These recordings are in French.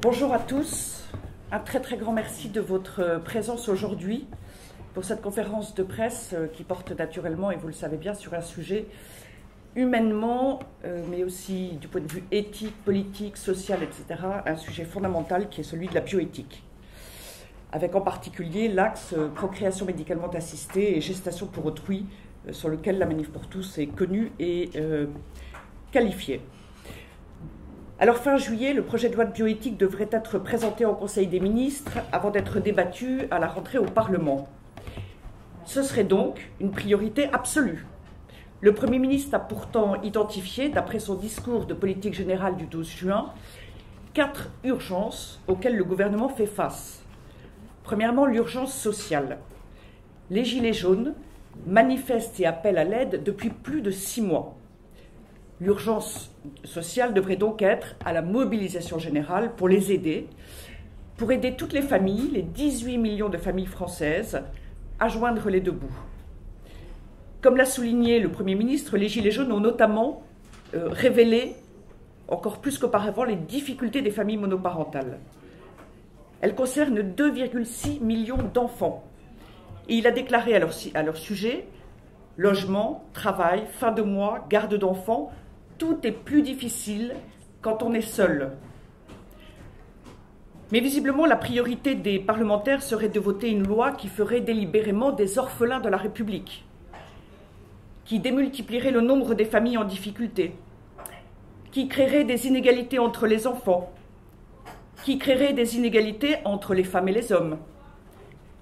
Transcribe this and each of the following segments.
Bonjour à tous, un très grand merci de votre présence aujourd'hui pour cette conférence de presse qui porte naturellement, et vous le savez bien, sur un sujet humainement, mais aussi du point de vue éthique, politique, social, etc., un sujet fondamental qui est celui de la bioéthique, avec en particulier l'axe procréation médicalement assistée et gestation pour autrui, sur lequel la Manif pour tous est connue et qualifiée. Alors fin juillet, le projet de loi de bioéthique devrait être présenté au Conseil des ministres avant d'être débattu à la rentrée au Parlement. Ce serait donc une priorité absolue. Le Premier ministre a pourtant identifié, d'après son discours de politique générale du 12 juin, 4 urgences auxquelles le gouvernement fait face. Premièrement, l'urgence sociale. Les Gilets jaunes manifestent et appellent à l'aide depuis plus de 6 mois. L'urgence sociale devrait donc être à la mobilisation générale pour les aider, pour aider toutes les familles, les 18 millions de familles françaises, à joindre les deux bouts. Comme l'a souligné le Premier ministre, les Gilets jaunes ont notamment révélé, encore plus qu'auparavant, les difficultés des familles monoparentales. Elles concernent 2,6 millions d'enfants. Et il a déclaré à leur sujet, logement, travail, fin de mois, garde d'enfants, tout est plus difficile quand on est seul. Mais visiblement, la priorité des parlementaires serait de voter une loi qui ferait délibérément des orphelins de la République, qui démultiplierait le nombre des familles en difficulté, qui créerait des inégalités entre les enfants, qui créerait des inégalités entre les femmes et les hommes,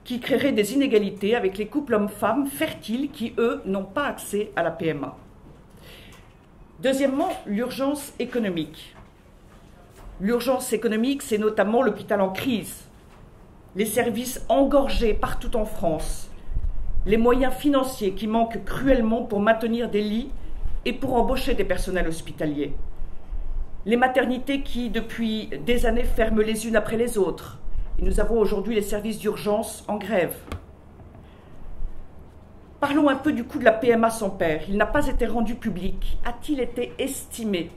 qui créerait des inégalités avec les couples hommes-femmes fertiles qui, eux, n'ont pas accès à la PMA. Deuxièmement, l'urgence économique. L'urgence économique, c'est notamment l'hôpital en crise, les services engorgés partout en France, les moyens financiers qui manquent cruellement pour maintenir des lits et pour embaucher des personnels hospitaliers, les maternités qui, depuis des années, ferment les unes après les autres. Et nous avons aujourd'hui les services d'urgence en grève. Parlons un peu du coût de la PMA sans père. Il n'a pas été rendu public. A-t-il été estimé?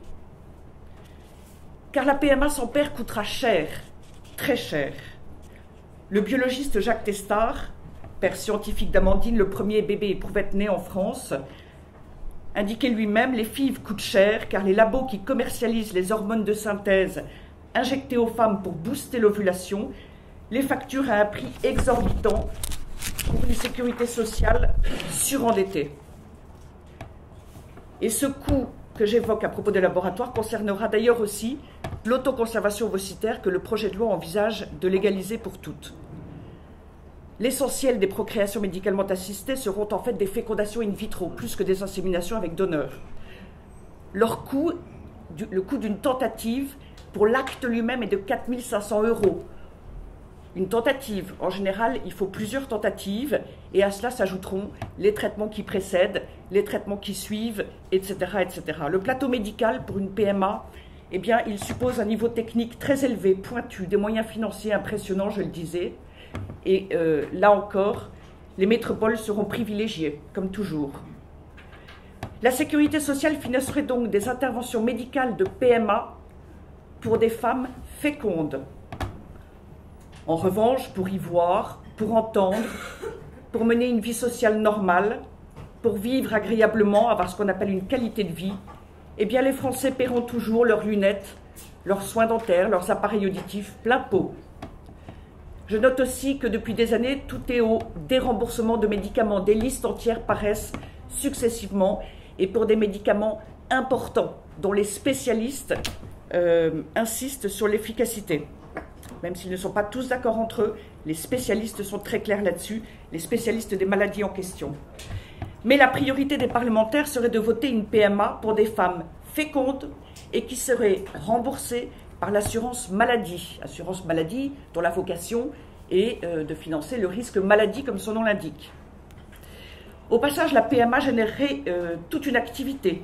Car la PMA sans père coûtera cher, très cher. Le biologiste Jacques Testard, père scientifique d'Amandine, le premier bébé éprouvette né en France, indiquait lui-même: les FIV coûtent cher car les labos qui commercialisent les hormones de synthèse injectées aux femmes pour booster l'ovulation les facturent à un prix exorbitant pour une sécurité sociale surendettée. Et ce coût que j'évoque à propos des laboratoires concernera d'ailleurs aussi l'autoconservation ovocitaire que le projet de loi envisage de légaliser pour toutes. L'essentiel des procréations médicalement assistées seront en fait des fécondations in vitro, plus que des inséminations avec donneur. Leur coût, le coût d'une tentative pour l'acte lui-même est de 4 500 €. Une tentative, en général, il faut plusieurs tentatives, et à cela s'ajouteront les traitements qui précèdent, les traitements qui suivent, etc., etc. Le plateau médical pour une PMA, eh bien, il suppose un niveau technique très élevé, pointu, des moyens financiers impressionnants, je le disais, et là encore, les métropoles seront privilégiées, comme toujours. La sécurité sociale financerait donc des interventions médicales de PMA pour des femmes fécondes. En revanche, pour y voir, pour entendre, pour mener une vie sociale normale, pour vivre agréablement, avoir ce qu'on appelle une qualité de vie, eh bien les Français paieront toujours leurs lunettes, leurs soins dentaires, leurs appareils auditifs plein pot. Je note aussi que depuis des années, tout est au déremboursement de médicaments. Des listes entières paraissent successivement, et pour des médicaments importants, dont les spécialistes insistent sur l'efficacité. Même s'ils ne sont pas tous d'accord entre eux, les spécialistes sont très clairs là-dessus, les spécialistes des maladies en question. Mais la priorité des parlementaires serait de voter une PMA pour des femmes fécondes et qui serait remboursée par l'assurance maladie dont la vocation est de financer le risque maladie comme son nom l'indique. Au passage, la PMA générerait toute une activité,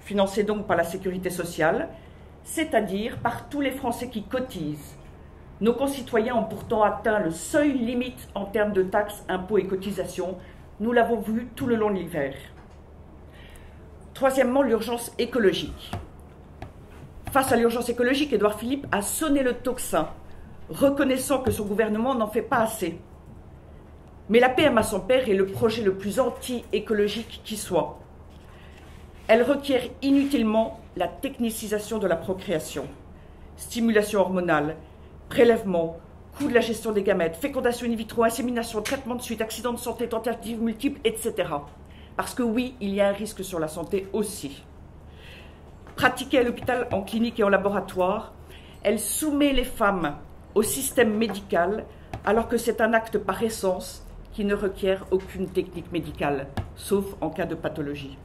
financée donc par la sécurité sociale, c'est-à-dire par tous les Français qui cotisent. Nos concitoyens ont pourtant atteint le seuil limite en termes de taxes, impôts et cotisations. Nous l'avons vu tout le long de l'hiver. Troisièmement, l'urgence écologique. Face à l'urgence écologique, Édouard Philippe a sonné le tocsin, reconnaissant que son gouvernement n'en fait pas assez. Mais la PMA sans père est le projet le plus anti-écologique qui soit. Elle requiert inutilement la technicisation de la procréation, stimulation hormonale, prélèvement, coût de la gestion des gamètes, fécondation in vitro, insémination, traitement de suite, accidents de santé, tentatives multiples, etc. Parce que oui, il y a un risque sur la santé aussi. Pratiquée à l'hôpital, en clinique et en laboratoire, elle soumet les femmes au système médical alors que c'est un acte par essence qui ne requiert aucune technique médicale, sauf en cas de pathologie.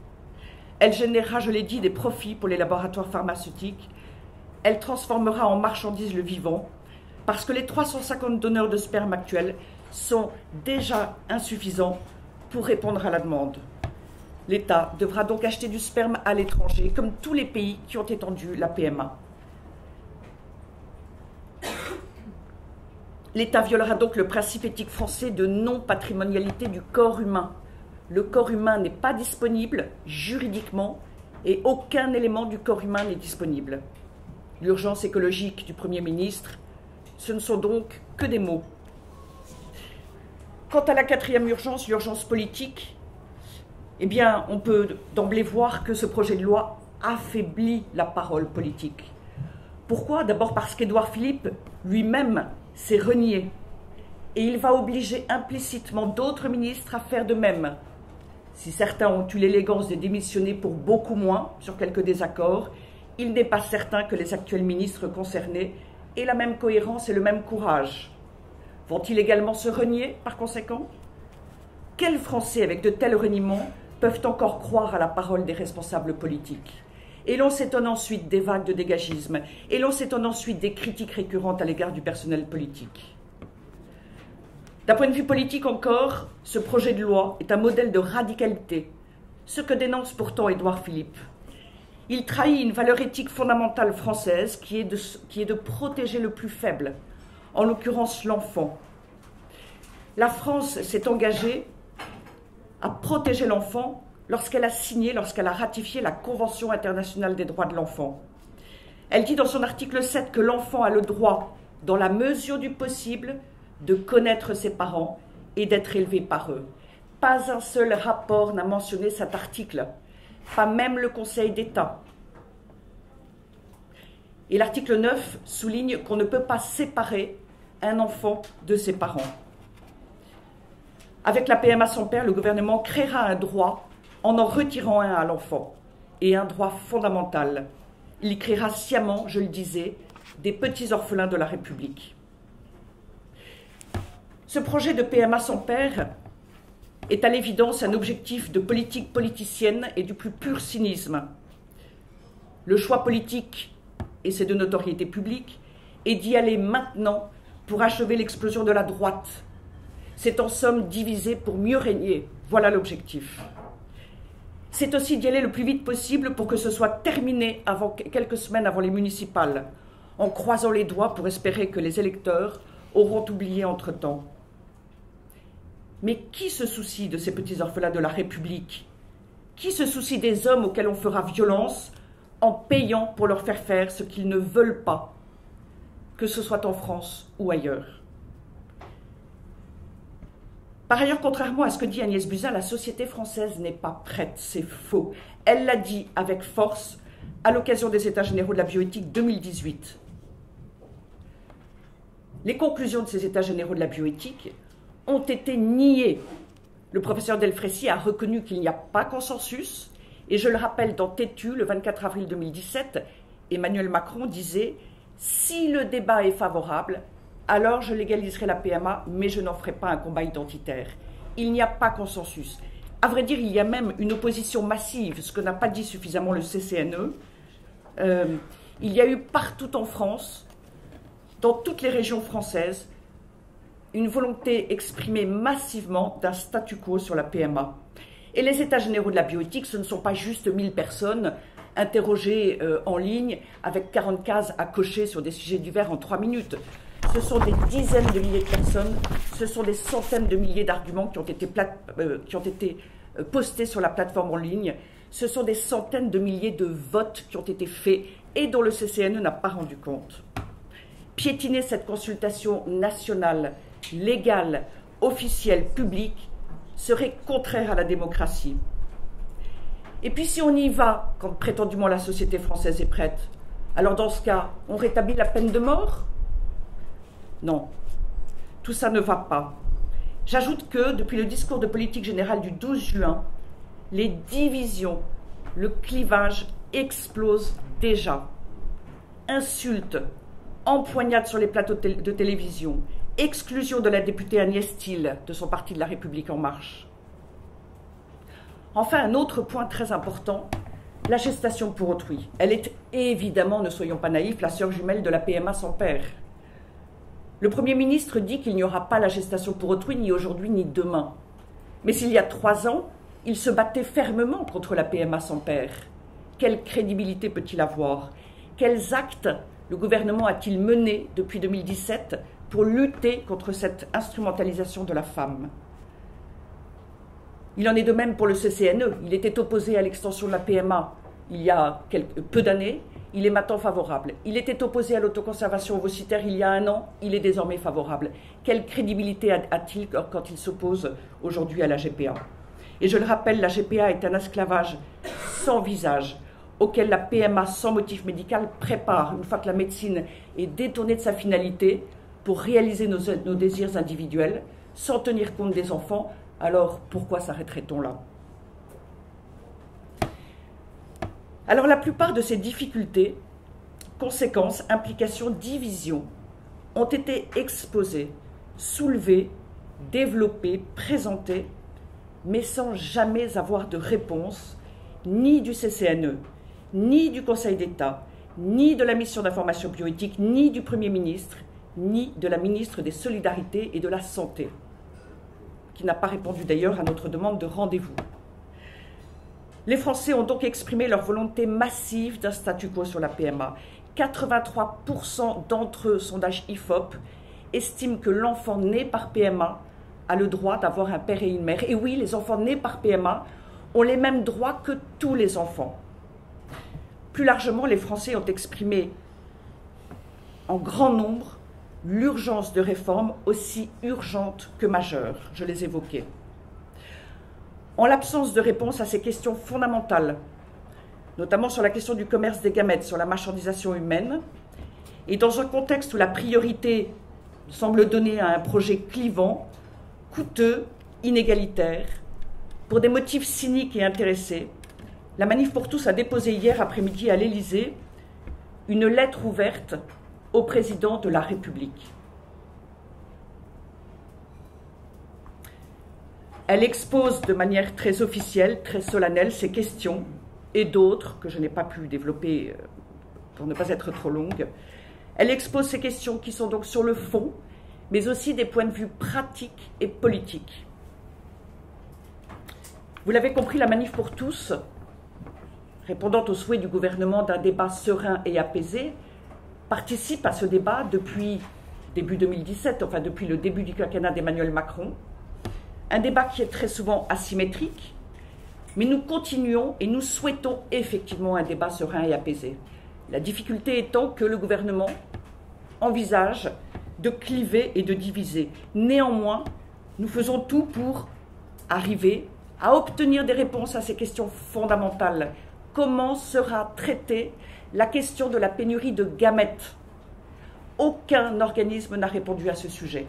Elle générera, je l'ai dit, des profits pour les laboratoires pharmaceutiques. Elle transformera en marchandise le vivant, parce que les 350 donneurs de sperme actuels sont déjà insuffisants pour répondre à la demande. L'État devra donc acheter du sperme à l'étranger, comme tous les pays qui ont étendu la PMA. L'État violera donc le principe éthique français de non-patrimonialité du corps humain. Le corps humain n'est pas disponible juridiquement et aucun élément du corps humain n'est disponible. L'urgence écologique du Premier ministre, ce ne sont donc que des mots. Quant à la quatrième urgence, l'urgence politique, eh bien, on peut d'emblée voir que ce projet de loi affaiblit la parole politique. Pourquoi? D'abord parce qu'Édouard Philippe lui-même s'est renié et il va obliger implicitement d'autres ministres à faire de même. Si certains ont eu l'élégance de démissionner pour beaucoup moins sur quelques désaccords, il n'est pas certain que les actuels ministres concernés aient la même cohérence et le même courage. Vont-ils également se renier par conséquent? Quels Français avec de tels reniements peuvent encore croire à la parole des responsables politiques? Et l'on s'étonne ensuite des vagues de dégagisme, et l'on s'étonne ensuite des critiques récurrentes à l'égard du personnel politique. D'un point de vue politique encore, ce projet de loi est un modèle de radicalité, ce que dénonce pourtant Édouard Philippe. Il trahit une valeur éthique fondamentale française qui est de protéger le plus faible, en l'occurrence l'enfant. La France s'est engagée à protéger l'enfant lorsqu'elle a ratifié la Convention internationale des droits de l'enfant. Elle dit dans son article 7 que l'enfant a le droit, dans la mesure du possible, de connaître ses parents et d'être élevé par eux. Pas un seul rapport n'a mentionné cet article, pas même le Conseil d'État. Et l'article 9 souligne qu'on ne peut pas séparer un enfant de ses parents. Avec la PMA sans père, le gouvernement créera un droit en retirant un à l'enfant, et un droit fondamental. Il créera sciemment, je le disais, des petits orphelins de la République. Ce projet de PMA sans père est à l'évidence un objectif de politique politicienne et du plus pur cynisme. Le choix politique, et c'est de notoriété publique, est d'y aller maintenant pour achever l'explosion de la droite. C'est en somme diviser pour mieux régner. Voilà l'objectif. C'est aussi d'y aller le plus vite possible pour que ce soit terminé quelques semaines avant les municipales, en croisant les doigts pour espérer que les électeurs auront oublié entre-temps. Mais qui se soucie de ces petits orphelins de la République? Qui se soucie des hommes auxquels on fera violence en payant pour leur faire faire ce qu'ils ne veulent pas, que ce soit en France ou ailleurs? Par ailleurs, contrairement à ce que dit Agnès Buzyn, la société française n'est pas prête, c'est faux. Elle l'a dit avec force à l'occasion des États généraux de la bioéthique 2018. Les conclusions de ces États généraux de la bioéthique ont été niées. Le professeur Delfraissy a reconnu qu'il n'y a pas consensus, et je le rappelle, dans Tétu, le 24 avril 2017, Emmanuel Macron disait « Si le débat est favorable, alors je légaliserai la PMA, mais je n'en ferai pas un combat identitaire. » Il n'y a pas consensus. À vrai dire, il y a même une opposition massive, ce que n'a pas dit suffisamment le CCNE. Il y a eu partout en France, dans toutes les régions françaises, une volonté exprimée massivement d'un statu quo sur la PMA. Et les États généraux de la bioéthique, ce ne sont pas juste 1000 personnes interrogées en ligne avec 40 cases à cocher sur des sujets divers en 3 minutes. Ce sont des dizaines de milliers de personnes, ce sont des centaines de milliers d'arguments qui ont été postés sur la plateforme en ligne. Ce sont des centaines de milliers de votes qui ont été faits et dont le CCNE n'a pas rendu compte. Piétiner cette consultation nationale, légale, officielle, publique, serait contraire à la démocratie. Et puis si on y va, quand prétendument la société française est prête, alors dans ce cas, on rétablit la peine de mort? Non, tout ça ne va pas. J'ajoute que, depuis le discours de politique générale du 12 juin, les divisions, le clivage explosent déjà. Insultes, empoignades sur les plateaux de télévision, exclusion de la députée Agnès Thiel de son parti de la République En Marche. Enfin, un autre point très important, la gestation pour autrui. Elle est évidemment, ne soyons pas naïfs, la sœur jumelle de la PMA sans père. Le Premier ministre dit qu'il n'y aura pas la gestation pour autrui ni aujourd'hui ni demain. Mais s'il y a 3 ans, il se battait fermement contre la PMA sans père. Quelle crédibilité peut-il avoir? Quels actes le gouvernement a-t-il menés depuis 2017 pour lutter contre cette instrumentalisation de la femme? Il en est de même pour le CCNE. Il était opposé à l'extension de la PMA il y a peu d'années. Il est maintenant favorable. Il était opposé à l'autoconservation ovocitaire il y a 1 an. Il est désormais favorable. Quelle crédibilité a-t-il quand il s'oppose aujourd'hui à la GPA? Et je le rappelle, la GPA est un esclavage sans visage auquel la PMA sans motif médical prépare, une fois que la médecine est détournée de sa finalité, pour réaliser nos désirs individuels, sans tenir compte des enfants. Alors pourquoi s'arrêterait-on là? Alors la plupart de ces difficultés, conséquences, implications, divisions, ont été exposées, soulevées, développées, présentées, mais sans jamais avoir de réponse, ni du CCNE, ni du Conseil d'État, ni de la mission d'information bioéthique, ni du Premier ministre, ni de la ministre des Solidarités et de la Santé, qui n'a pas répondu d'ailleurs à notre demande de rendez-vous. Les Français ont donc exprimé leur volonté massive d'un statu quo sur la PMA. 83% d'entre eux, sondage IFOP, estiment que l'enfant né par PMA a le droit d'avoir un père et une mère. Et oui, les enfants nés par PMA ont les mêmes droits que tous les enfants. Plus largement, les Français ont exprimé en grand nombre l'urgence de réformes aussi urgentes que majeures. Je les évoquais. En l'absence de réponse à ces questions fondamentales, notamment sur la question du commerce des gamètes, sur la marchandisation humaine, et dans un contexte où la priorité semble donnée à un projet clivant, coûteux, inégalitaire, pour des motifs cyniques et intéressés, la Manif pour tous a déposé hier après-midi à l'Élysée une lettre ouverte au président de la République. Elle expose de manière très officielle, très solennelle, ces questions et d'autres que je n'ai pas pu développer pour ne pas être trop longue. Elle expose ces questions qui sont donc sur le fond, mais aussi des points de vue pratiques et politiques. Vous l'avez compris, la Manif pour tous, répondant au souhait du gouvernement d'un débat serein et apaisé, participe à ce débat depuis début 2017, enfin depuis le début du quinquennat d'Emmanuel Macron. Un débat qui est très souvent asymétrique, mais nous continuons et nous souhaitons effectivement un débat serein et apaisé. La difficulté étant que le gouvernement envisage de cliver et de diviser. Néanmoins, nous faisons tout pour arriver à obtenir des réponses à ces questions fondamentales. Comment sera traitée la question de la pénurie de gamètes? Aucun organisme n'a répondu à ce sujet.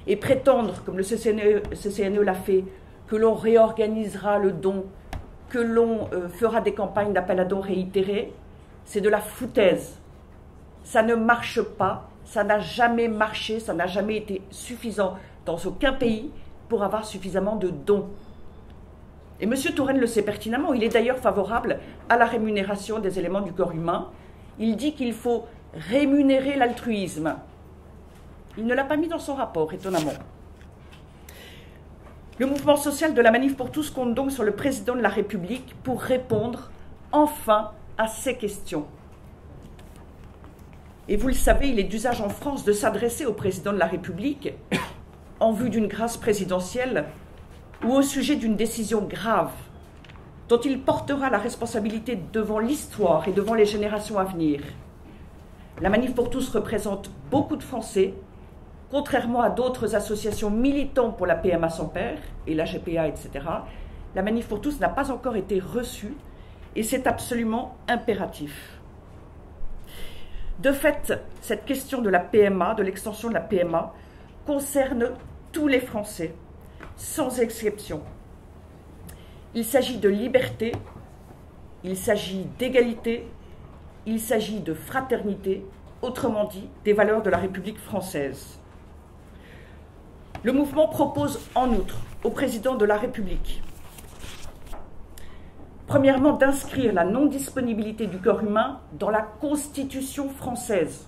Et prétendre, comme le CCNE l'a fait, que l'on réorganisera le don, que l'on fera des campagnes d'appel à dons réitérées, c'est de la foutaise. Ça ne marche pas, ça n'a jamais marché, ça n'a jamais été suffisant dans aucun pays pour avoir suffisamment de dons. Et M. Touraine le sait pertinemment, il est d'ailleurs favorable à la rémunération des éléments du corps humain. Il dit qu'il faut rémunérer l'altruisme. Il ne l'a pas mis dans son rapport, étonnamment. Le mouvement social de la Manif pour tous compte donc sur le président de la République pour répondre enfin à ces questions. Et vous le savez, il est d'usage en France de s'adresser au président de la République en vue d'une grâce présidentielle ou au sujet d'une décision grave, dont il portera la responsabilité devant l'histoire et devant les générations à venir. La Manif pour tous représente beaucoup de Français, contrairement à d'autres associations militantes pour la PMA sans père, et la GPA, etc. La Manif pour tous n'a pas encore été reçue, et c'est absolument impératif. De fait, cette question de la PMA, de l'extension de la PMA, concerne tous les Français, sans exception. Il s'agit de liberté, il s'agit d'égalité, il s'agit de fraternité, autrement dit, des valeurs de la République française. Le mouvement propose en outre au président de la République, premièrement, d'inscrire la non-disponibilité du corps humain dans la Constitution française.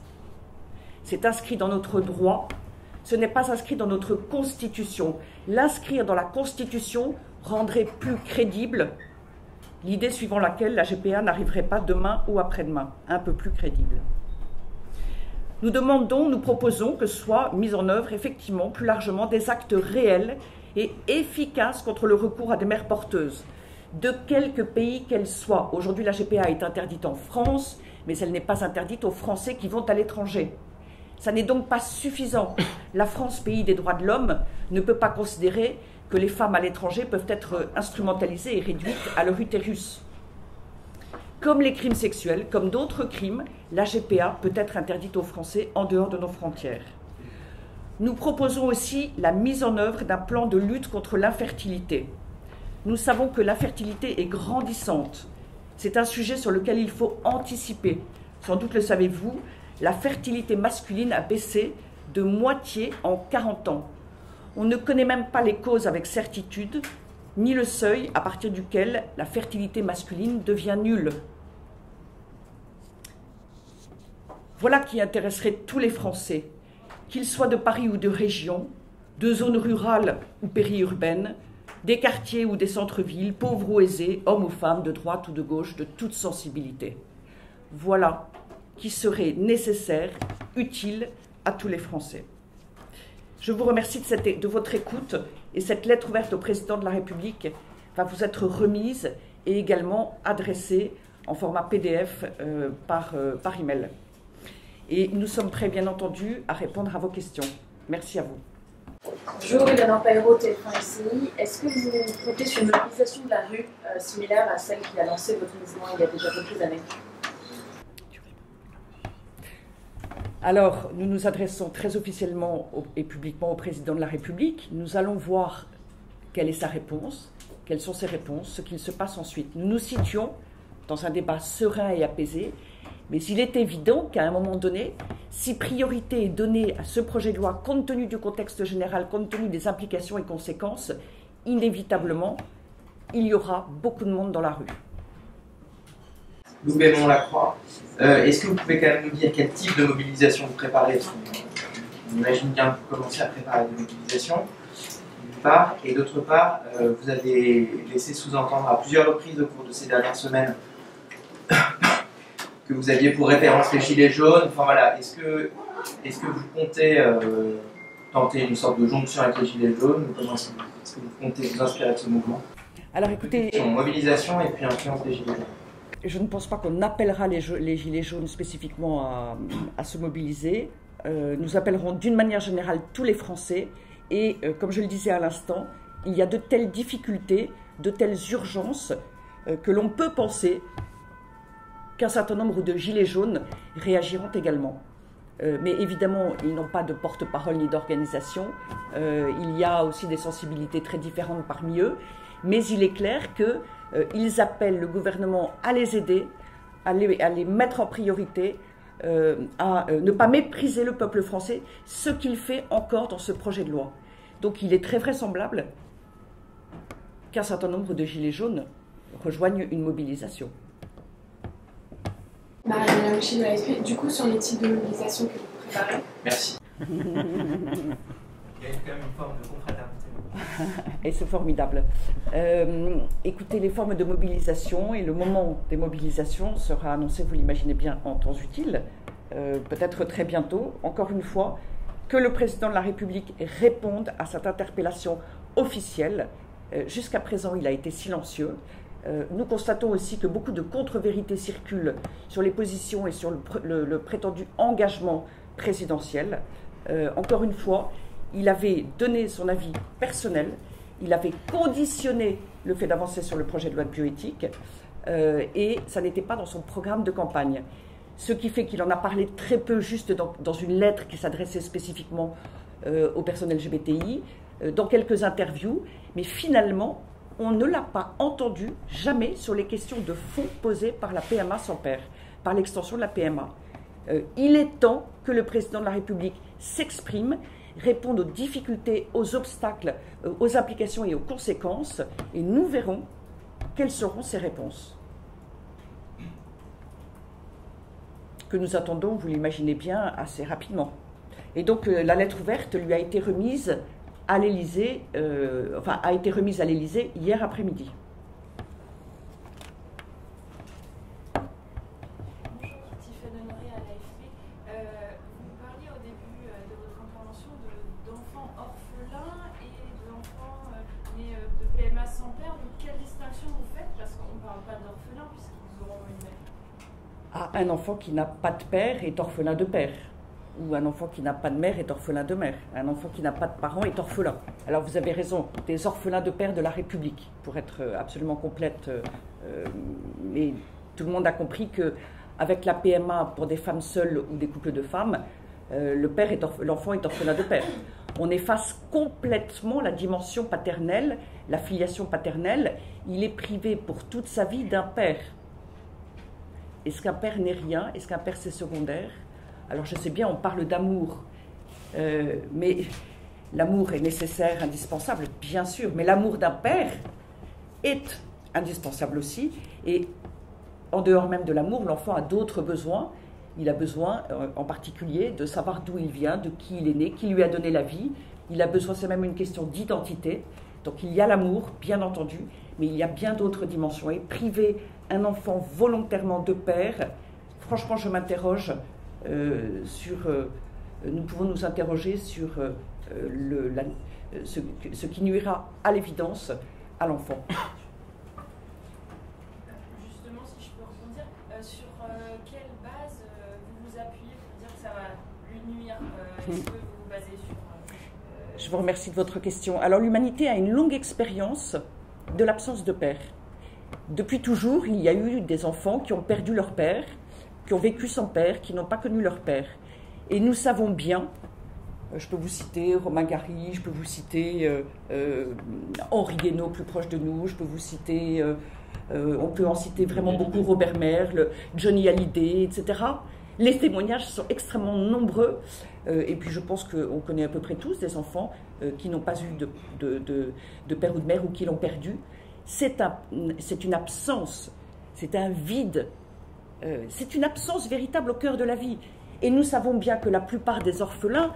C'est inscrit dans notre droit, ce n'est pas inscrit dans notre Constitution. L'inscrire dans la Constitution rendrait plus crédible l'idée suivant laquelle la GPA n'arriverait pas demain ou après-demain, un peu plus crédible. Nous proposons que soient mis en œuvre effectivement plus largement des actes réels et efficaces contre le recours à des mères porteuses, de quelque pays qu'elles soient. Aujourd'hui, la GPA est interdite en France, mais elle n'est pas interdite aux Français qui vont à l'étranger. Ça n'est donc pas suffisant. La France, pays des droits de l'homme, ne peut pas considérer que les femmes à l'étranger peuvent être instrumentalisées et réduites à leur utérus. Comme les crimes sexuels, comme d'autres crimes, la GPA peut être interdite aux Français en dehors de nos frontières. Nous proposons aussi la mise en œuvre d'un plan de lutte contre l'infertilité. Nous savons que l'infertilité est grandissante. C'est un sujet sur lequel il faut anticiper. Sans doute le savez-vous, la fertilité masculine a baissé de moitié en 40 ans. On ne connaît même pas les causes avec certitude, ni le seuil à partir duquel la fertilité masculine devient nulle. Voilà qui intéresserait tous les Français, qu'ils soient de Paris ou de région, de zones rurales ou périurbaines, des quartiers ou des centres-villes, pauvres ou aisés, hommes ou femmes, de droite ou de gauche, de toute sensibilité. Voilà qui serait nécessaire, utile à tous les Français. Je vous remercie de votre écoute et cette lettre ouverte au président de la République va vous être remise et également adressée en format PDF par email. Et nous sommes prêts, bien entendu, à répondre à vos questions. Merci à vous. Bonjour, Eleanor Pairo, TF1 SCI. Est-ce que vous comptez sur une mobilisation de la rue similaire à celle qui a lancé votre mouvement il y a déjà quelques années ? Alors, nous nous adressons très officiellement et publiquement au président de la République. Nous allons voir quelle est sa réponse, quelles sont ses réponses, ce qu'il se passe ensuite. Nous nous situons dans un débat serein et apaisé, mais il est évident qu'à un moment donné, si priorité est donnée à ce projet de loi, compte tenu du contexte général, compte tenu des implications et conséquences, inévitablement, il y aura beaucoup de monde dans la rue. Lou Bémond-Lacroix, est-ce que vous pouvez quand même nous dire quel type de mobilisation vous préparez? On imagine bien que vous commencez à préparer des mobilisations, d'une part, et d'autre part, vous avez laissé sous-entendre à plusieurs reprises au cours de ces dernières semaines que vous aviez pour référence les Gilets jaunes. Enfin voilà, est-ce que vous comptez tenter une sorte de jonction avec les Gilets jaunes, ou comment est-ce que vous comptez vous inspirer de ce mouvement? Alors écoutez, mobilisation et puis influence des Gilets jaunes. Je ne pense pas qu'on appellera les Gilets jaunes spécifiquement à se mobiliser. Nous appellerons d'une manière générale tous les Français. Et comme je le disais à l'instant, il y a de telles difficultés, de telles urgences que l'on peut penser qu'un certain nombre de Gilets jaunes réagiront également. Mais évidemment, ils n'ont pas de porte-parole ni d'organisation. Il y a aussi des sensibilités très différentes parmi eux. Mais il est clair qu'ils appellent le gouvernement à les aider, à les mettre en priorité, à ne pas mépriser le peuple français, ce qu'il fait encore dans ce projet de loi. Donc il est très vraisemblable qu'un certain nombre de Gilets jaunes rejoignent une mobilisation. Marie-Hélène Michel de l'AFP, du coup, sur les types de mobilisation que vous préparez. Merci. Il y a quand même une forme de confraternité. Et c'est formidable. Écoutez, les formes de mobilisation et le moment des mobilisations sera annoncé, vous l'imaginez bien, en temps utile, peut-être très bientôt. Encore une fois, que le président de la République réponde à cette interpellation officielle. Jusqu'à présent, il a été silencieux. Nous constatons aussi que beaucoup de contre-vérités circulent sur les positions et sur le prétendu engagement présidentiel. Encore une fois, il avait donné son avis personnel, il avait conditionné le fait d'avancer sur le projet de loi de bioéthique, et ça n'était pas dans son programme de campagne. Ce qui fait qu'il en a parlé très peu, juste dans une lettre qui s'adressait spécifiquement aux personnes LGBTI, dans quelques interviews, mais finalement, on ne l'a pas entendu jamais sur les questions de fond posées par la PMA sans père, par l'extension de la PMA. Il est temps que le président de la République s'exprime, réponde aux difficultés, aux obstacles, aux implications et aux conséquences, et nous verrons quelles seront ces réponses. Que nous attendons, vous l'imaginez bien, assez rapidement. Et donc la lettre ouverte lui a été remise à l'Élysée, hier après-midi. Bonjour, Tiffaine Honoré à l'AFP. Vous parliez au début de votre intervention d'enfants orphelins et d'enfants nés de PMA sans père. Donc quelle distinction vous faites? Parce qu'on ne parle pas d'orphelins puisqu'ils auront une mère. Ah, un enfant qui n'a pas de père est orphelin de père. Ou un enfant qui n'a pas de mère est orphelin de mère. Un enfant qui n'a pas de parents est orphelin. Alors vous avez raison, des orphelins de père de la République, pour être absolument complète. Mais tout le monde a compris qu'avec la PMA pour des femmes seules ou des couples de femmes, l'enfant est orphelin de père. On efface complètement la dimension paternelle, la filiation paternelle. Il est privé pour toute sa vie d'un père. Est-ce qu'un père n'est rien? Est-ce qu'un père c'est secondaire? Alors je sais bien, on parle d'amour, mais l'amour est nécessaire, indispensable, bien sûr, mais l'amour d'un père est indispensable aussi, et en dehors même de l'amour, l'enfant a d'autres besoins. Il a besoin en particulier de savoir d'où il vient, de qui il est né, qui lui a donné la vie. Il a besoin, c'est même une question d'identité. Donc il y a l'amour, bien entendu, mais il y a bien d'autres dimensions. Et priver un enfant volontairement de père, franchement je m'interroge nous pouvons nous interroger sur ce qui nuira à l'évidence à l'enfant. Justement, si je peux rebondir, sur quelle base vous vous appuyez pour dire que ça va lui nuire? Est-ce que vous vous basez sur... Je vous remercie de votre question. Alors l'humanité a une longue expérience de l'absence de père. Depuis toujours, il y a eu des enfants qui ont perdu leur père, qui ont vécu sans père, qui n'ont pas connu leur père. Et nous savons bien, je peux vous citer Romain Gary, je peux vous citer Henri Guénaud, plus proche de nous, je peux vous citer, on peut en citer vraiment beaucoup, Robert Merle, Johnny Hallyday, etc. Les témoignages sont extrêmement nombreux, et puis je pense qu'on connaît à peu près tous des enfants qui n'ont pas eu de père ou de mère ou qui l'ont perdu. C'est une absence, c'est un vide. C'est une absence véritable au cœur de la vie. Et nous savons bien que la plupart des orphelins,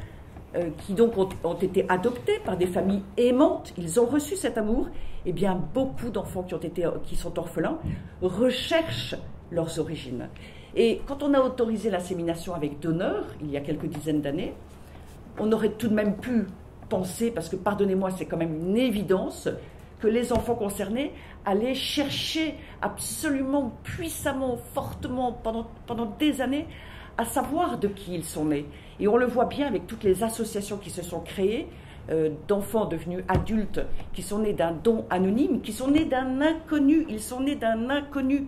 qui donc ont été adoptés par des familles aimantes, ils ont reçu cet amour, et bien beaucoup d'enfants qui sont orphelins recherchent leurs origines. Et quand on a autorisé l'insémination avec donneur, il y a quelques dizaines d'années, on aurait tout de même pu penser, parce que pardonnez-moi, c'est quand même une évidence, que les enfants concernés allaient chercher absolument puissamment, fortement, pendant des années, à savoir de qui ils sont nés. Et on le voit bien avec toutes les associations qui se sont créées, d'enfants devenus adultes, qui sont nés d'un don anonyme, qui sont nés d'un inconnu. Ils sont nés d'un inconnu.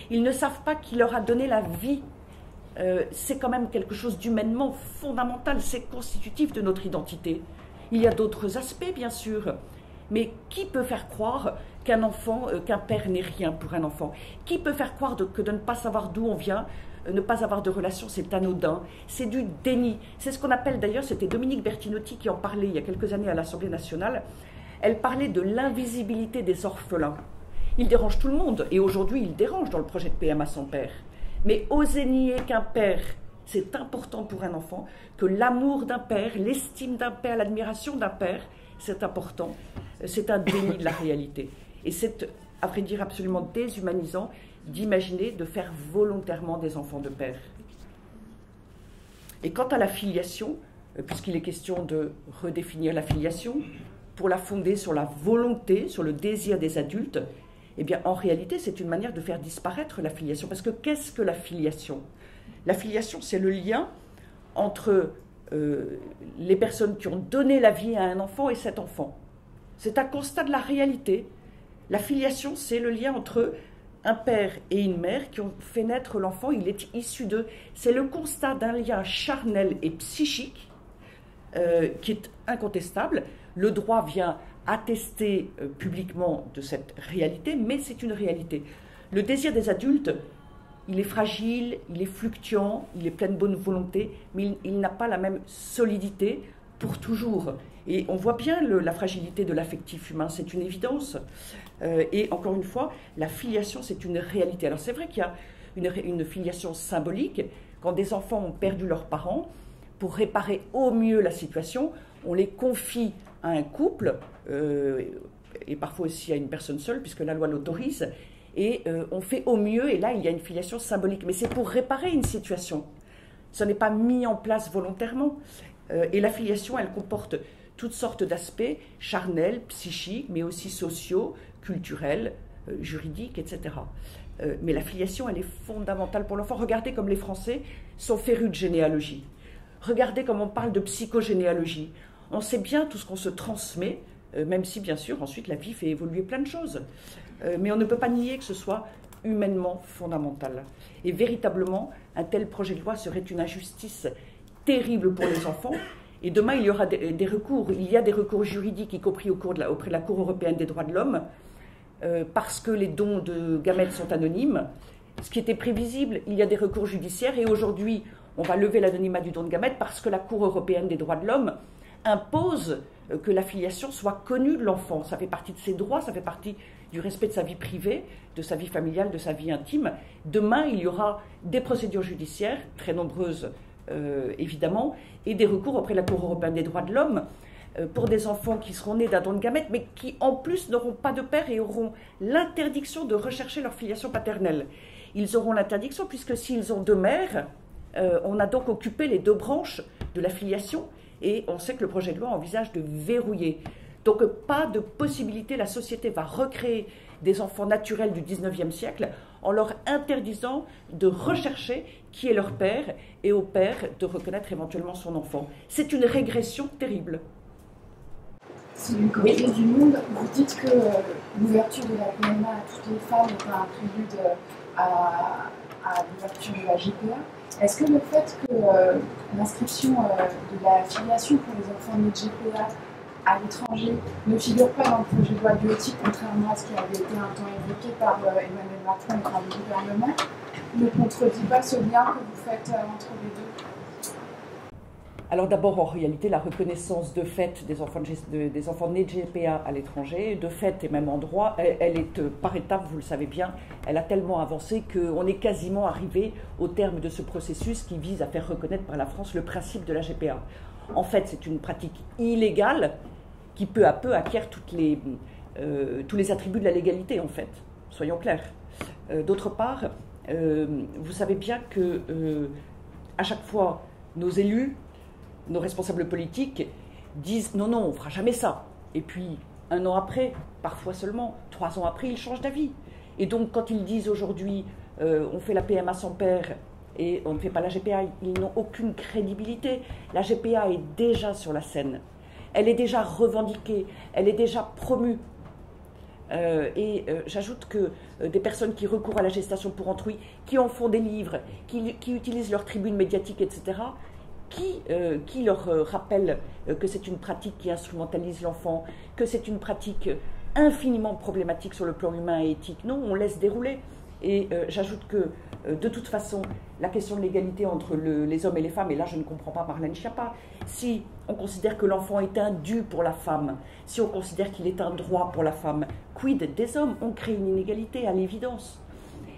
Ils ne savent pas qui leur a donné la vie. C'est quand même quelque chose d'humainement fondamental, c'est constitutif de notre identité. Il y a d'autres aspects, bien sûr. Mais qui peut faire croire qu'un père n'est rien pour un enfant? Qui peut faire croire que de ne pas savoir d'où on vient, ne pas avoir de relation, c'est anodin? C'est du déni. C'est ce qu'on appelle d'ailleurs, c'était Dominique Bertinotti qui en parlait il y a quelques années à l'Assemblée nationale. Elle parlait de l'invisibilité des orphelins. Il dérange tout le monde, et aujourd'hui il dérange dans le projet de PMA sans père. Mais oser nier qu'un père, c'est important pour un enfant, que l'amour d'un père, l'estime d'un père, l'admiration d'un père, c'est important. C'est un déni de la réalité. Et c'est, à vrai dire, absolument déshumanisant d'imaginer de faire volontairement des enfants de père. Et quant à la filiation, puisqu'il est question de redéfinir la filiation, pour la fonder sur la volonté, sur le désir des adultes, eh bien, en réalité, c'est une manière de faire disparaître la filiation. Parce que qu'est-ce que la filiation? La filiation, c'est le lien entre les personnes qui ont donné la vie à un enfant et cet enfant. C'est un constat de la réalité. La filiation, c'est le lien entre un père et une mère qui ont fait naître l'enfant, il est issu d'eux. C'est le constat d'un lien charnel et psychique qui est incontestable. Le droit vient attester publiquement de cette réalité, mais c'est une réalité. Le désir des adultes, il est fragile, il est fluctuant, il est plein de bonne volonté, mais il n'a pas la même solidité pour toujours. Et on voit bien la fragilité de l'affectif humain, c'est une évidence. Et encore une fois, la filiation, c'est une réalité. Alors c'est vrai qu'il y a une filiation symbolique. Quand des enfants ont perdu leurs parents, pour réparer au mieux la situation, on les confie à un couple, et parfois aussi à une personne seule, puisque la loi l'autorise, et on fait au mieux, et là il y a une filiation symbolique. Mais c'est pour réparer une situation. Ce n'est pas mis en place volontairement. Et la filiation, elle comporte toutes sortes d'aspects charnels, psychiques, mais aussi sociaux, culturels, juridiques, etc. Mais la filiation, elle est fondamentale pour l'enfant. Regardez comme les Français sont férus de généalogie. Regardez comme on parle de psychogénéalogie. On sait bien tout ce qu'on se transmet, même si, bien sûr, ensuite, la vie fait évoluer plein de choses. Mais on ne peut pas nier que ce soit humainement fondamental. Et véritablement, un tel projet de loi serait une injustice terrible pour les enfants. Et demain, il y aura des recours. Il y a des recours juridiques, y compris auprès de la Cour européenne des droits de l'homme, parce que les dons de gamètes sont anonymes. Ce qui était prévisible, il y a des recours judiciaires. Et aujourd'hui, on va lever l'anonymat du don de gamètes parce que la Cour européenne des droits de l'homme impose que la filiation soit connue de l'enfant. Ça fait partie de ses droits, ça fait partie du respect de sa vie privée, de sa vie familiale, de sa vie intime. Demain, il y aura des procédures judiciaires, très nombreuses évidemment, et des recours auprès de la Cour européenne des droits de l'homme pour des enfants qui seront nés d'un don de gamètes, mais qui en plus n'auront pas de père et auront l'interdiction de rechercher leur filiation paternelle. Ils auront l'interdiction puisque s'ils ont deux mères, on a donc occupé les deux branches de la filiation, et on sait que le projet de loi envisage de verrouiller. Donc pas de possibilité, la société va recréer des enfants naturels du 19e siècle en leur interdisant de rechercher qui est leur père et au père de reconnaître éventuellement son enfant. C'est une régression terrible. Si vous commettez du monde, vous dites que l'ouverture de la PMA à toutes les femmes est un prélude à l'ouverture de la GPA. Est-ce que le fait que l'inscription de la filiation pour les enfants nés de GPA à l'étranger ne figure pas dans le projet de loi bioéthique, contrairement à ce qui avait été un temps évoqué par Emmanuel Macron et par le gouvernement, ne contredit pas ce lien que vous faites entre les deux? Alors d'abord, en réalité, la reconnaissance de fait des enfants nés de GPA à l'étranger, de fait et même en droit, elle est par étapes, vous le savez bien, elle a tellement avancé qu'on est quasiment arrivé au terme de ce processus qui vise à faire reconnaître par la France le principe de la GPA. En fait, c'est une pratique illégale qui peu à peu acquiert tous les attributs de la légalité, en fait, soyons clairs. D'autre part, vous savez bien que à chaque fois, nos élus, nos responsables politiques disent « non, non, on ne fera jamais ça ». Et puis, un an après, parfois seulement, 3 ans après, ils changent d'avis. Et donc, quand ils disent aujourd'hui « on fait la PMA sans père », et on ne fait pas la GPA, ils n'ont aucune crédibilité. La GPA est déjà sur la scène. Elle est déjà revendiquée, elle est déjà promue. J'ajoute que des personnes qui recourent à la gestation pour autrui, qui en font des livres, qui utilisent leur tribune médiatique, etc., qui leur rappellent que c'est une pratique qui instrumentalise l'enfant, que c'est une pratique infiniment problématique sur le plan humain et éthique. Non, on laisse dérouler. Et j'ajoute que, de toute façon, la question de l'égalité entre les hommes et les femmes, et là je ne comprends pas Marlène Schiappa, si on considère que l'enfant est un dû pour la femme, si on considère qu'il est un droit pour la femme, quid des hommes? On crée une inégalité à l'évidence.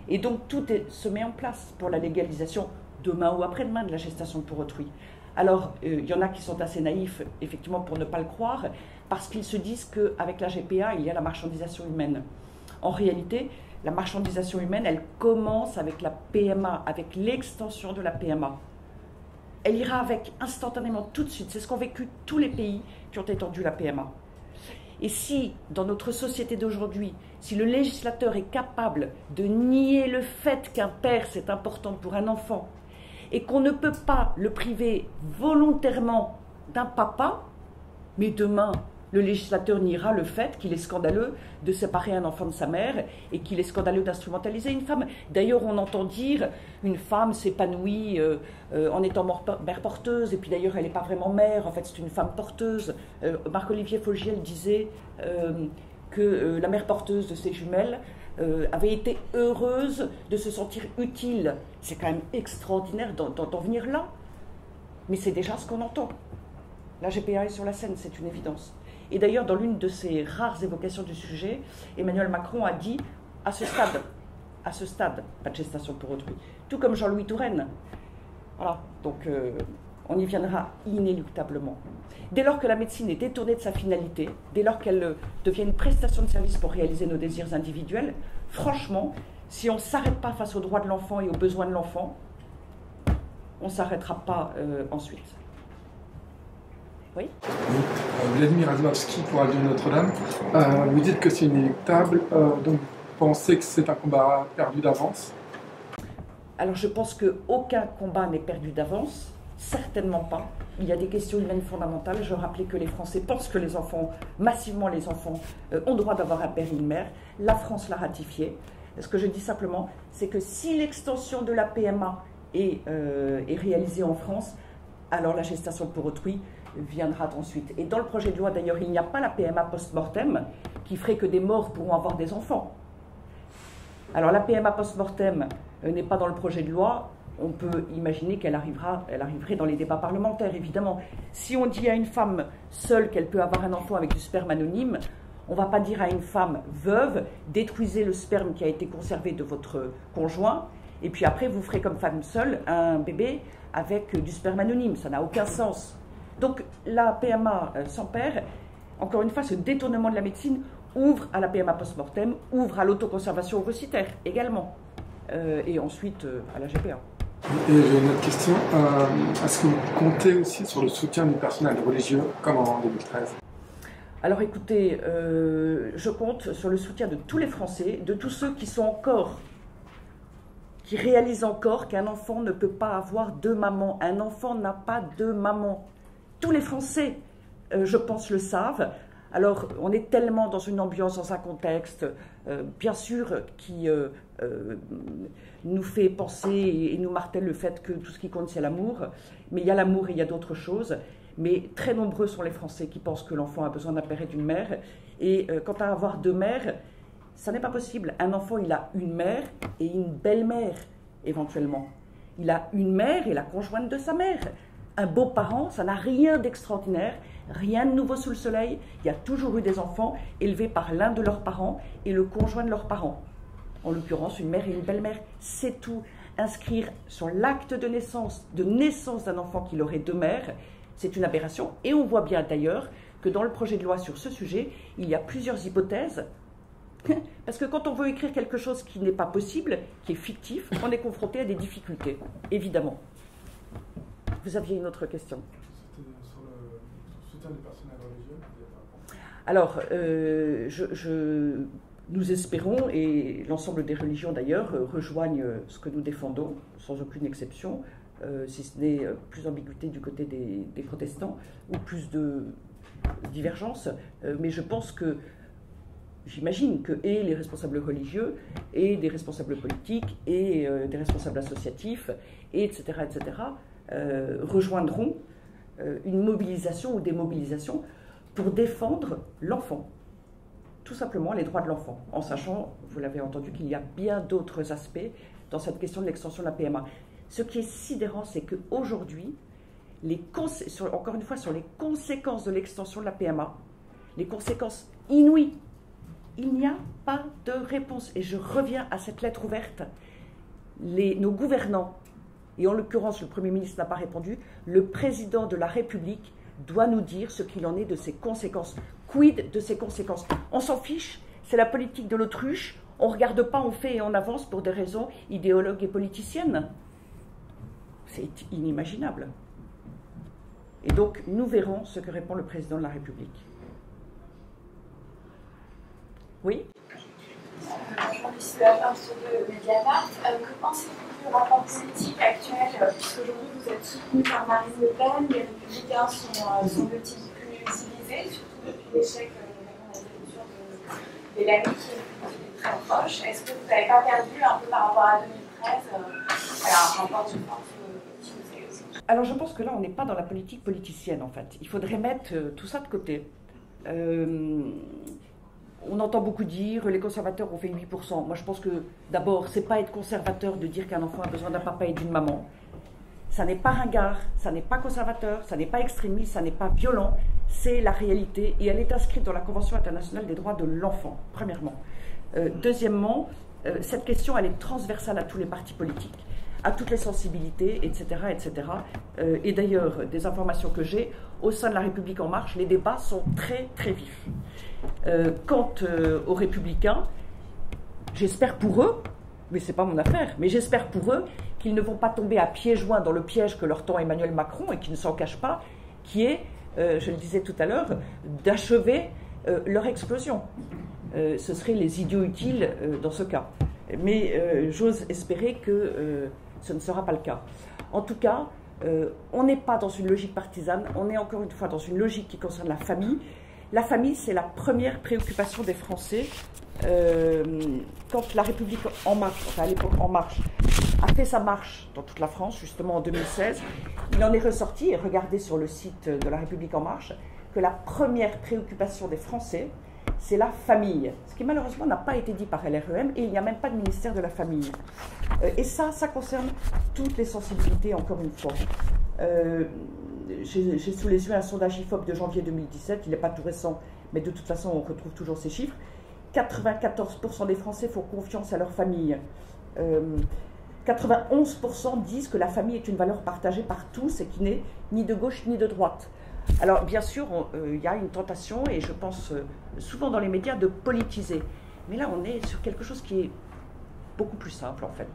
Et donc tout se met en place pour la légalisation demain ou après-demain de la gestation pour autrui. Alors, il y en a qui sont assez naïfs, effectivement, pour ne pas le croire, parce qu'ils se disent qu'avec la GPA, il y a la marchandisation humaine. En réalité, la marchandisation humaine, elle commence avec la PMA, avec l'extension de la PMA. Elle ira avec instantanément, tout de suite. C'est ce qu'ont vécu tous les pays qui ont étendu la PMA. Et si, dans notre société d'aujourd'hui, si le législateur est capable de nier le fait qu'un père, c'est important pour un enfant, et qu'on ne peut pas le priver volontairement d'un papa, mais demain, le législateur niera le fait qu'il est scandaleux de séparer un enfant de sa mère et qu'il est scandaleux d'instrumentaliser une femme. D'ailleurs, on entend dire une femme s'épanouit en étant mère porteuse, et puis d'ailleurs, elle n'est pas vraiment mère, en fait, c'est une femme porteuse. Marc-Olivier Fogiel disait que la mère porteuse de ses jumelles avait été heureuse de se sentir utile. C'est quand même extraordinaire d'en venir là. Mais c'est déjà ce qu'on entend. La GPA est sur la scène, c'est une évidence. Et d'ailleurs, dans l'une de ses rares évocations du sujet, Emmanuel Macron a dit à ce stade, pas de gestation pour autrui, tout comme Jean-Louis Touraine. Voilà, donc on y viendra inéluctablement. Dès lors que la médecine est détournée de sa finalité, dès lors qu'elle devient une prestation de service pour réaliser nos désirs individuels, franchement, si on ne s'arrête pas face aux droits de l'enfant et aux besoins de l'enfant, on ne s'arrêtera pas ensuite. Oui. Vladimir Azimovski pour Radio Notre-Dame. Vous dites que c'est inéluctable, donc vous pensez que c'est un combat perdu d'avance? Alors je pense qu'aucun combat n'est perdu d'avance, certainement pas. Il y a des questions humaines fondamentales. Je rappelais que les Français pensent que les enfants, massivement les enfants, ont droit d'avoir un père et une mère. La France l'a ratifié. Ce que je dis simplement, c'est que si l'extension de la PMA est réalisée en France, alors la gestation pour autrui viendra ensuite. Et dans le projet de loi, d'ailleurs, il n'y a pas la PMA post-mortem qui ferait que des morts pourront avoir des enfants. Alors la PMA post-mortem n'est pas dans le projet de loi. On peut imaginer qu'elle arriverait dans les débats parlementaires, évidemment. Si on dit à une femme seule qu'elle peut avoir un enfant avec du sperme anonyme, on ne va pas dire à une femme veuve, détruisez le sperme qui a été conservé de votre conjoint, et puis après vous ferez comme femme seule un bébé avec du sperme anonyme. Ça n'a aucun sens. Donc la PMA sans père, encore une fois, ce détournement de la médecine ouvre à la PMA post-mortem, ouvre à l'autoconservation ovocytaire également, et ensuite à la GPA. Et j'ai une autre question. Est-ce que vous comptez aussi sur le soutien du personnel religieux, comme en 2013 ? Alors écoutez, je compte sur le soutien de tous les Français, de tous ceux qui réalisent encore qu'un enfant ne peut pas avoir deux mamans. Un enfant n'a pas deux mamans. Tous les Français, je pense, le savent. Alors, on est tellement dans une ambiance, dans un contexte, bien sûr, qui nous fait penser et nous martèle le fait que tout ce qui compte, c'est l'amour. Mais il y a l'amour et il y a d'autres choses. Mais très nombreux sont les Français qui pensent que l'enfant a besoin d'un père et d'une mère. Et quant à avoir deux mères, ça n'est pas possible. Un enfant, il a une mère et une belle-mère, éventuellement. Il a une mère et la conjointe de sa mère. Un beau-parent, ça n'a rien d'extraordinaire, rien de nouveau sous le soleil. Il y a toujours eu des enfants élevés par l'un de leurs parents et le conjoint de leurs parents. En l'occurrence, une mère et une belle-mère, c'est tout. Inscrire sur l'acte de naissance d'un enfant qu'il aurait deux mères, c'est une aberration. Et on voit bien d'ailleurs que dans le projet de loi sur ce sujet, il y a plusieurs hypothèses. Parce que quand on veut écrire quelque chose qui n'est pas possible, qui est fictif, on est confronté à des difficultés, évidemment. Vous aviez une autre question. C'était sur le soutien du personnel religieux. Alors, nous espérons, et l'ensemble des religions d'ailleurs, rejoignent ce que nous défendons, sans aucune exception, si ce n'est plus d'ambiguïté du côté des protestants, ou plus de divergence. Mais je pense que, j'imagine que et les responsables religieux, et des responsables politiques, et des responsables associatifs, et etc., rejoindront une mobilisation ou des mobilisations pour défendre l'enfant. Tout simplement les droits de l'enfant, en sachant, vous l'avez entendu, qu'il y a bien d'autres aspects dans cette question de l'extension de la PMA. Ce qui est sidérant, c'est qu'aujourd'hui, encore une fois, sur les conséquences de l'extension de la PMA, les conséquences inouïes, il n'y a pas de réponse. Et je reviens à cette lettre ouverte. Nos gouvernants, et en l'occurrence le Premier ministre n'a pas répondu, le président de la République doit nous dire ce qu'il en est de ses conséquences. Quid de ses conséquences? On s'en fiche, c'est la politique de l'autruche, on ne regarde pas, on fait et on avance pour des raisons idéologues et politiciennes. C'est inimaginable. Et donc nous verrons ce que répond le président de la République. Oui. Bonjour, ici la partie de Mediapart. Que pensez-vous du rapport politique actuel, puisqu'aujourd'hui vous êtes soutenu par Marine Le Pen, les Républicains sont de plus divisés, surtout depuis l'échec de la élection de Mélanie, qui est très proche. Est-ce que vous n'avez pas perdu un peu par rapport à 2013 un rapport de force qui vous est aussi? Alors je pense que là on n'est pas dans la politique politicienne en fait. Il faudrait mettre tout ça de côté. On entend beaucoup dire les conservateurs ont fait 8%. Moi je pense que d'abord c'est pas être conservateur de dire qu'un enfant a besoin d'un papa et d'une maman. Ça n'est pas ringard, ça n'est pas conservateur, ça n'est pas extrémiste, ça n'est pas violent. C'est la réalité et elle est inscrite dans la Convention internationale des droits de l'enfant, premièrement. Deuxièmement, cette question elle est transversale à tous les partis politiques, à toutes les sensibilités, etc. etc. Et d'ailleurs, des informations que j'ai, au sein de la République En Marche, les débats sont très très vifs. Quant aux Républicains, j'espère pour eux, mais ce n'est pas mon affaire, mais j'espère pour eux qu'ils ne vont pas tomber à pieds joints dans le piège que leur tend Emmanuel Macron et qui ne s'en cache pas, qui est, je le disais tout à l'heure, d'achever leur explosion. Ce seraient les idiots utiles dans ce cas. Mais j'ose espérer que ce ne sera pas le cas. En tout cas, on n'est pas dans une logique partisane, on est encore une fois dans une logique qui concerne la famille. La famille, c'est la première préoccupation des Français. Quand la République En Marche, enfin à l'époque En Marche, a fait sa marche dans toute la France, justement en 2016, il en est ressorti, et regardez sur le site de la République En Marche, que la première préoccupation des Français, c'est la famille. Ce qui malheureusement n'a pas été dit par LREM, et il n'y a même pas de ministère de la famille. Et ça concerne toutes les sensibilités, encore une fois. J'ai sous les yeux un sondage IFOP de janvier 2017, il n'est pas tout récent, mais de toute façon on retrouve toujours ces chiffres. 94% des Français font confiance à leur famille. 91% disent que la famille est une valeur partagée par tous et qui n'est ni de gauche ni de droite. Alors bien sûr, il y a une tentation, et je pense souvent dans les médias, de politiser. Mais là on est sur quelque chose qui est beaucoup plus simple en fait.